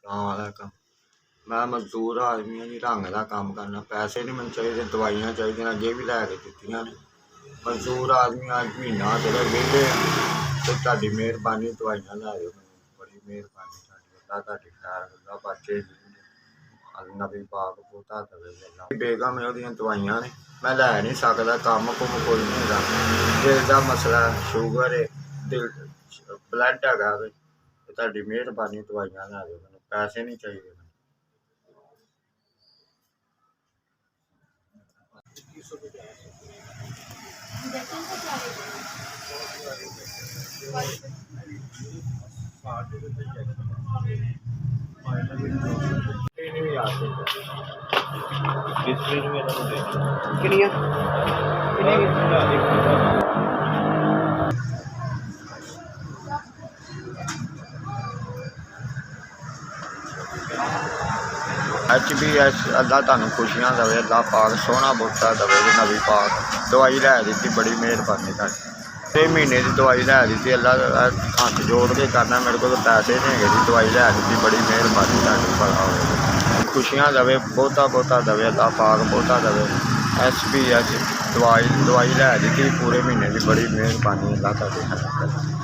गाँव वाला काम मैं मजदूर आदमी हाँ जी, रंग का काम करना। पैसे नहीं मैंने चाहिए, दवाइयाँ चाहिए, अगे भी लैके दित्तियां ने। मजदूर आदमी अज महीना चलो वेहले तो तुहाडी मेहरबानी दवाइयाँ लै दो मैनूं, बड़ी मेहरबानी तुहाडी। अल्लाह तुहाडी खैर अल्लाह बचे नबी पाक बहुता दवे अल्लाह। बेगम है ओहदियां दवाइयां ने, मैं लै नहीं सकदा, कम्म कुम कोई नहीं हैगा। दिल का मसला है, शुगर है, दिल ब्लड हैगा वे, तुहाडी मेहरबानी दवाइयां लै दो मैनूं, पैसे नहीं चाहिए। HBS अल्लाह तुहानूं खुशियां दवे, अल्लाह पाक सोहना बहुता दवे, नबी पाक दवाई लै दी, बड़ी मेहरबानी तुहाडी। 6 महीने की दवाई लै दी, अल्लाह हथ जोड़ के करना, मेरे को पैसे नहीं है जी, दवाई लै दी, बड़ी मेहरबानी तुहाडी। भला होवे, खुशियां दवे, बहुता बहुता दवे, अल्लाह पाक बहुता दवे। HBS दवाई लै दी पूरे महीने की, बड़ी मेहरबानी अल्लाह तुहाडी।